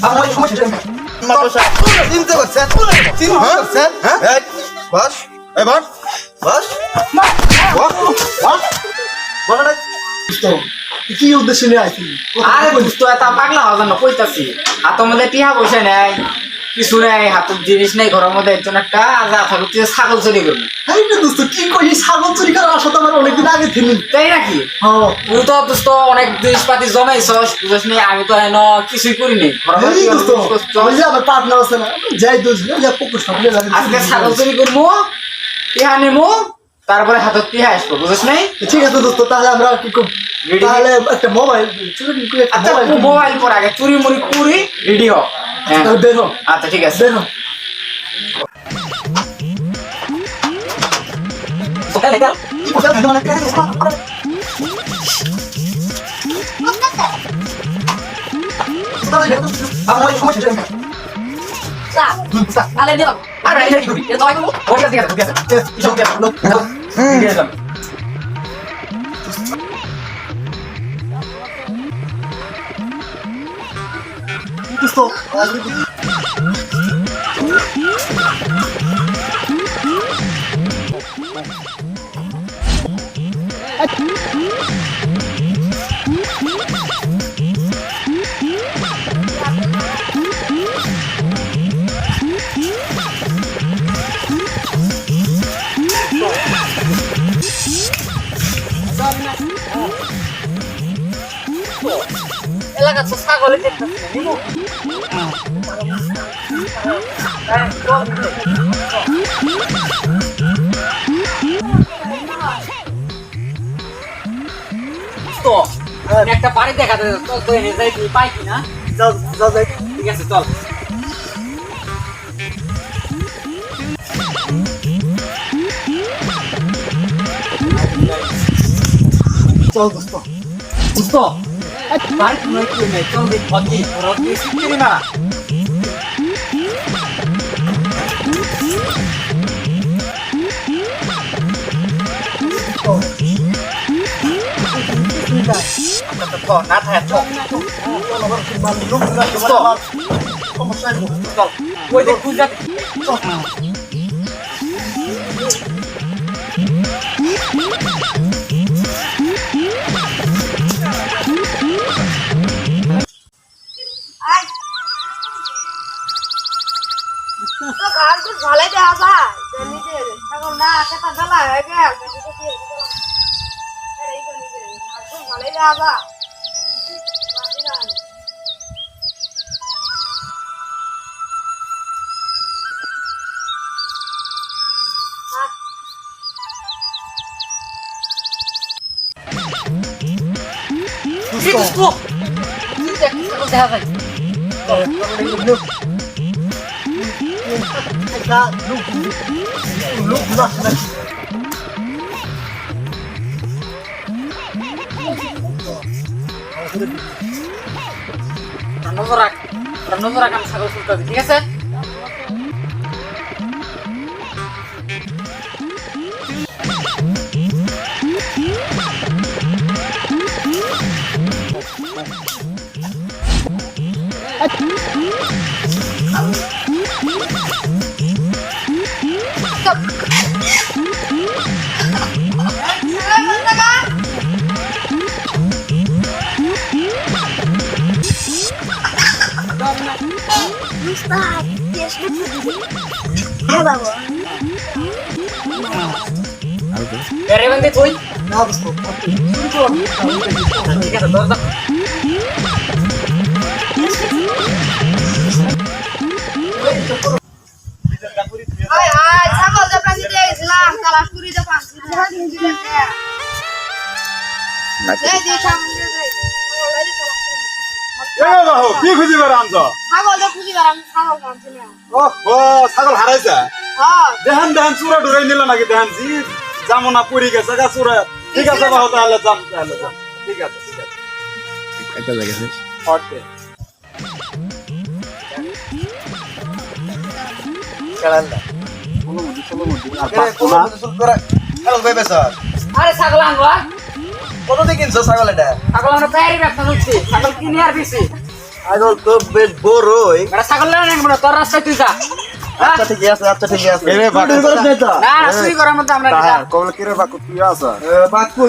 আমার সমস্যা চিনতে পারছেন হ্যাঁ বস এই বস বস কি উদ্দেশ্য নিয়ে আইছি? আরে দোস্ত এটা পাগলা হওয়ার জন্য কইতাছি হাতের মধ্যে টিহা পয়সা নেই কিছু নেই হাতের জিনিস নেই ঘরের মধ্যে একজন একটা আজা থাকুক তুই ছাগল চুরি করবি এই না দোস্ত কি কই ছাগল চুরি করার আশা তো আমার অনেকদিন আগে থেকে। তাই নাকি? হ্যাঁ তুই তো দোস্ত অনেক জিনিসপাতি জমাইছস বুঝছ নি আমি তো হেন কিছুই করিনি ঘরের মধ্যে এই কি দোস্ত জিনিস করছস? ওই যে আমার পার্টনার আছে না যাই দোস্ত যা পুকুর সামনে লাগে আজকে ছাগল চুরি করবো টিহা নেবো তারপরে হাতের টিহা আসবো বুঝছ নাই? ঠিক আছে দোস্ত তাহলে আমরা কি করব? তাহলে একটা মোবাইল চুরি করে একটা আচ্ছা মোবাইল মোবাইল পর আগে চুরি মুড়ি করি রেডি হ হ্যাঁ বের হো আচ্ছা ঠিক আছে বের হো আমার সমস্যা আরে দিলাম আরে এই কি করি এটা তো আইবো ওটা ঠিক আছে ঠিক আছে সব ঠিক আছে ঠিক আছে দোস্ত এলাকা তো ছাগলে দেখতেছি নিবো তো একটা বাড়ি দেখা যায় চল তো এনে যাই তুই পাই কিনা যাও যাও যাই ঠিক আছে চল চল দোস্ত দোস্ত বাড়ি তুমি কি নেই চল দেখ পথে ওরা কি শিখছিলি না না থাকে চল চল ওই দেখ খুঁজা তো ঘর তো ভালো দেওয়া যায় নিজে ছাগল না সেটা জ্বালা হয়ে গেল ভালোই দেওয়া যায় দেখা যায় নজর রাখ আমি ছাগল শুনতে হবে ঠিক আছে Berevan tuh, না দোস্ত ঠিক আছে দরজা হাই হাই ছাগল যে প্রাণী দিয়ে গেছিলাম কালাস করি যে পাঁচ এই যে ছাগল কি খুঁজি বেড়া আনছ ছাগল যে খুঁজি বেড়াম ছাগল কাঁদছে না ও ছাগল হারাইছে হ্যাঁ দেহান দেহান চূড়া ঢুরাই নিল নাকি দেহান জি জামনা পড়ি গেছে গা চূড়া ঠিক আছে বাহু তাহলে যাম ঠিক আছে একটা জায়গা আছে ওকে খেলাল্লা আরে ছাগল আনবা কত দিয়ে কিনছো ছাগল এটা? ছাগল আমরা প্যারি ব্যবসা করছি ছাগল কিনে আর বেশি ছাগল তো বেশ বড়ই। এটা ছাগল না না তোর রাস্তায় তুই যা আচ্ছা ঠিক আছে, আচ্ছা ঠিক আছে। এরে বাকু। চুরি করিস নাই তো? না না চুরি করার মধ্যে আমরা তাহা যা কবল কিরে বাকু তুই আছা বাক্কু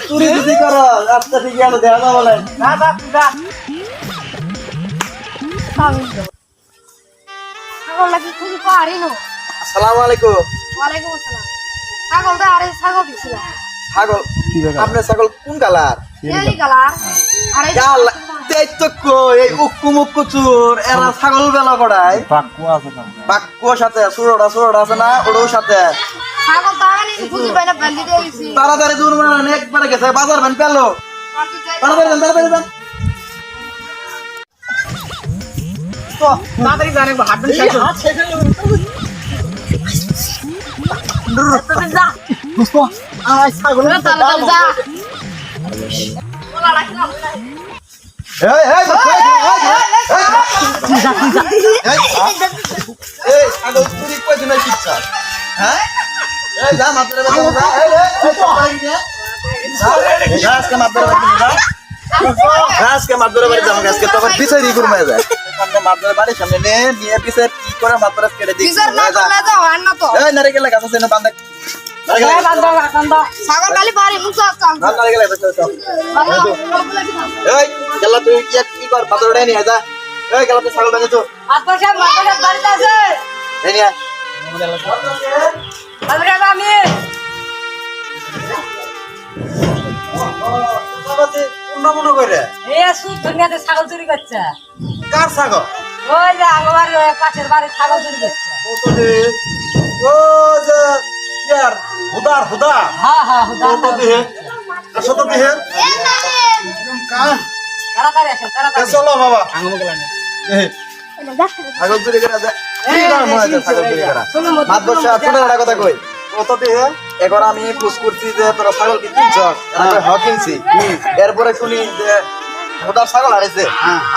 চুরি যদি কর, আচ্ছা ঠিক আছে, দেখা যাবো বলে। যা যা তুই যা ছাগল লাগি খুঁজি পারি না। আসসালামু আলাইকুম। ওয়ালাইকুম আসসালাম। ছাগলটা আরে ছাগল দিছিল। ছাগল আপনার ছাগল কোন কালার? এই কালার। আরে এই তো কই, এই উক্কু মুক্কু চুর, এরা ছাগল বেলা করায়। বাকু আছে না বাক্কুর সাথে সুরোটা আছে না, ওটাও সাথে। ছাগল তাগানি খুঁজি পাই না বান্ধি দিয়ে গেছি। তাড়াতাড়ি দূর মানে একবারে গেছে, বাজার ভ্যান পেলো। তাড়াতাড়ি যান। তো তাড়াতাড়ি জানে হাঁটবেন শেষ হলো। যা ছাগল তাড়াতাড়ি যা। ওলা রাখলাম। এই ছাগল চুরি কই দিন শিক্ষা, হ্যাঁ? এই যা মাত্রে গাছকে মাত্রে বাড়ি যাবো, গাছকে তখন পিছাই দিয়ে ঘুরমায় যায়। মাত্রে বাড়ির সামনে নিয়ে পিছে কি করে মাত্রে কেটে দিই। বিচার না করলে তো হয় না তো। এই নারিকেল গাছ আছে না, বান্ধা ছাগল খালি পারি মুখ কাম। নারিকেল গাছ আছে। এই গেলা তুই কি কর, পাথরটা নিয়ে যা। এই গেলা তুই ছাগল বাঁধে তো আতশা মাথাটা বাড়িতে আছে। এই নিয়ে আরে আমি মনে করে এই সুদ দুনিয়াতে ছাগল চুরি করছে। কার ছাগল? ওই যে আমার পাশের বাড়ির ছাগল চুরি করছে। ও যে ইয়ার হুদা হ্যাঁ হ্যাঁ হুদা তো দিহে আসো তো দিহে কান তাড়াতাড়ি আসেন তাড়াতাড়ি। চলো বাবা ছাগল চুরি করে যায়। কি কার মনে হয় ছাগল চুরি করা? মাত বসে শুনে একটা কথা কই, কত দিহে এখন আমি পুষ করছি যে তোরা ছাগল কি কিনছ, কিনছি। এরপরে শুনি যে ওটার ছাগল হারিয়েছে,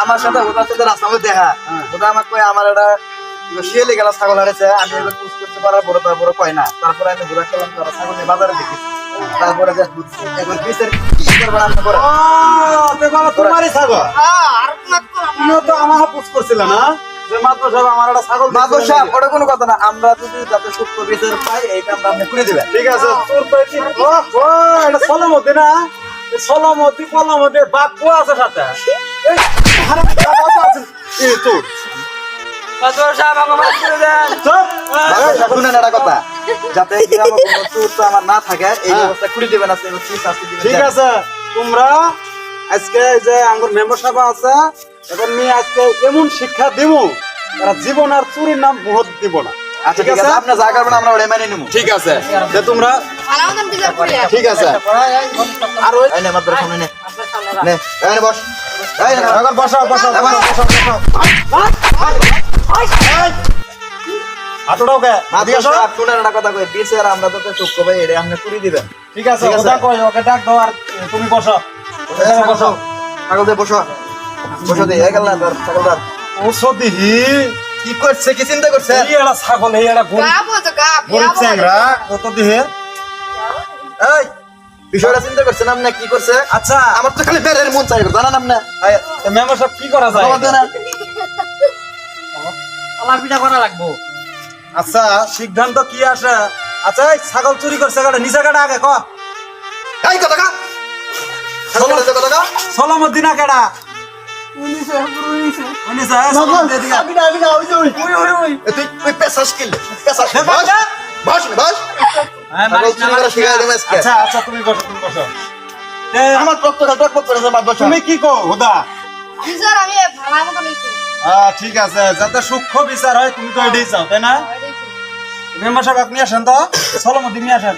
আমার সাথে ওটার সাথে রাস্তা মধ্যে দেখা। ওটা আমাকে কয় আমার একটা শিয়ালি গেলা ছাগল হারিয়েছে, আমি এবার পুষ করতে পারার পরে তারপরে কয় না। তারপরে আমি ঘুরে খেলাম, তারা ছাগল নিয়ে বাজারে দেখি। তারপরে যে এখন পিসের কি করবো রান্না করে। ও তে বাবা তোমারই ছাগল হ্যাঁ আর মাত কর। তুমিও তো আমার পুষ করছিল না যে মাত্র সাহেব আমার একটা ছাগল মাত বসে ওটা কোনো কথা না, আমরা যদি যাতে সুস্থ বিচার পাই এই কামটা আপনি করে দিবেন। ঠিক আছে তোর তো ও এটা সলমতি না সলমতি কলমতি বাকু আছে সাথে এই হারাম দাদা তো আছে এই তোর চুপ শুনেন একটা কথা, যাতে গ্রামে কোনো চোর তো আমার না থাকে এই ব্যবস্থা করে দিবেন। আজকে শাস্তি দিবেন। ঠিক আছে তোমরা আজকে যে আঙ্গুর মেম্বার সাহেব আছে এখন নিয়ে আজকে এমন শিক্ষা দিব তারা জীবন আর চুরির নাম মুহূর্ত দিব না। আচ্ছা ঠিক আছে, আপনি যা করবেন আমরা ওটাই মেনে নেবো। ঠিক আছে যে তোমরা ভালো মতন বিচার করি। ঠিক আছে আর ওই নে মাত্র সামনে নে নে এই নে বস, এই নে এখন বসাও হাতটাও কে মাত্র সব শুনেন একটা কথা কই, বিচার আমরা তো চুপ ভাই এটা আপনি করে দিবেন। ঠিক আছে ওটা কই ওকে ডাক দাও আর তুমি বসো বসো ছাগল দিয়ে বসো দে এই গেল না তোর ছাগলদার ওসো দিহি কি করছে, কি চিন্তা করছে? এই এড়া ছাগল এই এড়া গাব হতো গাব। গরিব চ্যাংরা কত দিহে এই বিষয়টা চিন্তা করছেন আপনি কি করছে? আচ্ছা আমার তো খালি বেরের মন চাই জানেন আপনি। মেম্বার সাহেব কি করা যায় খবর দেন না। আমার পিঠা করা লাগবো। আচ্ছা সিদ্ধান্ত কি আসে? আচ্ছা এই ছাগল চুরি করছে কাটা নিচে কাটা আগে ক এই কথা কা ছাগল আছে কথা কা সলমদ্দিনা কেডা উনিছে আমি না ওই যে তুই পেশাস কিল পেশাস বস বস বস ছাগল চুরি করে শিখাই দেব আজকে। আচ্ছা আচ্ছা তুমি বসো আমার প্রত্যেকটা টক করে মাত বস। তুমি কি কো হুদা বিচার আমি ভালো মতন নিছি। ঠিক আছে যাতে সূক্ষ্ম বিচার হয় তুমি তো এটাই চাও তাই না? মেম্বার সাহেব আপনি আসেন তো সলমদ্দিন নিয়ে আসেন।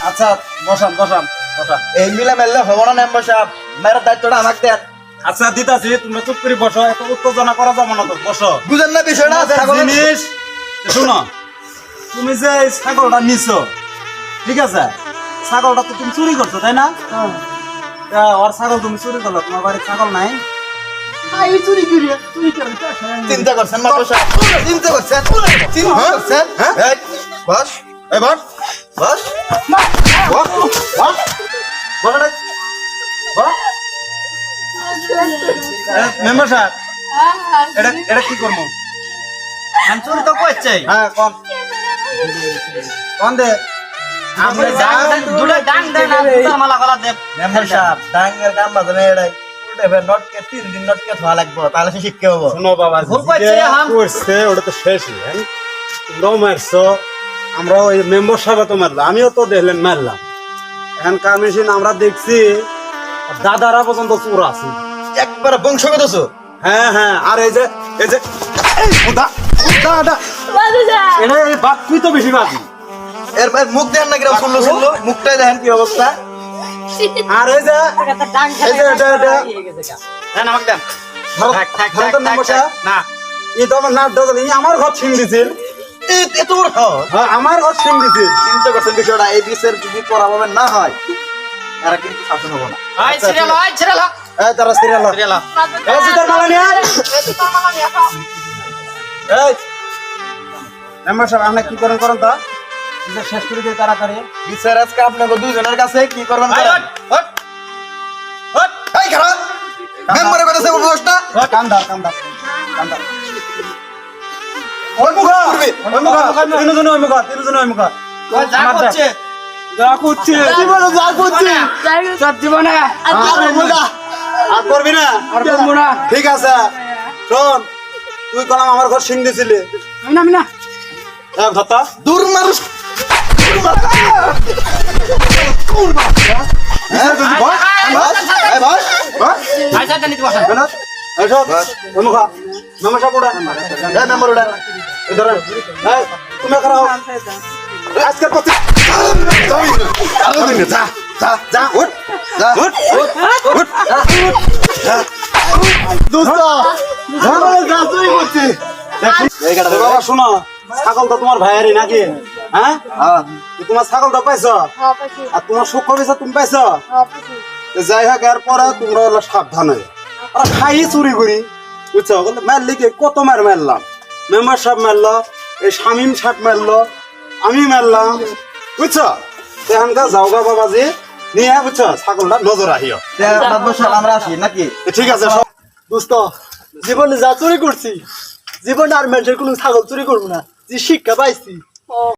আচ্ছা বসান এই মিলে মেললে হবো না মেম্বার সাহেব, মেয়ের দায়িত্বটা আমাকে দেন। আচ্ছা দিতাছি তুমি চুপ করে বসো, এত উত্তেজনা করা যাবে না তো বসো। বুঝেন না বিষয়টা? তোমাদের ছাগলের জিনিস শুনো, তুমি যে এই ছাগলটা নিছো ঠিক আছে, ছাগলটা তো তুমি চুরি করছো তাই না? তা ওর ছাগল তুমি চুরি করলো, তোমার বাড়ির ছাগল নাই? চিন্তা করছেন মাত্র সাহেব, চিন্তা করছেন এই, বস এই বস বস বস বস বস রে। মেম্বার সাহেব এটা কি করবো? আমি চুরি তো করছি হ্যাঁ কোন দে আমরা দুটো ডাং দেন আর দুটো মালা গলা দেব মেম্বার সাহেব ডাঙ্গের কাম বাজে এটাই উল্টে ফের নটকে 3 দিন নটকে ধোয়া লাগবে তাহলে সে শিক্ষা হবো শোনো বাবা ভুল করছে হাম। করছে ওটা তো শেষই হ্যাঁ তোমরাও মারছো আমরা ওই মেম্বার সাহেব তো মারলো আমিও তো দেখলেন মারলাম এখন কার মেশিন আমরা দেখছি দাদারা পর্যন্ত চোর আছে একবার বংশগত তো হ্যাঁ হ্যাঁ আর এই যে এই ওদা ওদা এটা এই বাপ তুই তো বেশি বাকি এরপর মুখ দেন না কিরকম শুনলো মুখটাই দেখেন কি অবস্থা আর এই যে একটা ডাং এই যে এটা দেন আমাকে দেন ধরো তো মেম্বার সাহেব না এই তো আমার নাট দাদা আমার ঘর ছিন দিছিল এত বড় খাও হ্যাঁ আমার ঘর ছিন দিছিল চিন্তা করছেন বিষয়টা এই বিষয়ের যদি পড়াভাবে না হয় এরা কিন্তু শাসন হবো না আই সিরিয়াল এই তারা সিরিয়াল সিরিয়াল এই সিটার মালা নিয়ে আয়। এই মেম্বার সাহেব আপনি কি করেন তো এটা শেষ করে দিই তাড়াতাড়ি বিচার আজকে আপনাকে দুজনের কাছে কি করবেন আই করেন। হট হট এই খারাপ মেম্বারের কথা সে বসটা কান্দার ওই মুখা তিনজন ওই মুখা যা করছে যা করছে জীবনে যা করছি সব জীবনে আর করবি না আর করবো না ঠিক আছে শোন তুই কলাম আমার ঘর সিং দিছিলি আমি না এক ধতা দূর মানুষ আচ্ছা জানি তো বসেন তুমি খারাপ আজকে প্রতি যা উঠ বাবা শোনো ছাগল তো তোমার ভাইয়ারই নাকি হ্যাঁ তোমার ছাগলটা পাইছ আর তোমার সুখ পেয়েছ তুমি পাইছ যাই হোক এরপরে তোমরা হলো সাবধান হয়ে আর খাই চুরি করি বুঝছো বলে মারলি কি কত মারলাম মেম্বার সাহেব মারলো এই শামিম সাহেব মারলো আমি মারলাম বুঝছো এখানকার যাওগা বাবাজি নিয়ে বুঝছো ছাগলটা নজর আহিও আমরা আসি নাকি ঠিক আছে দোস্ত জীবনে যা চুরি করছি জীবনে আর মানুষের কোনো ছাগল চুরি করবো না যে শিক্ষা পাইছি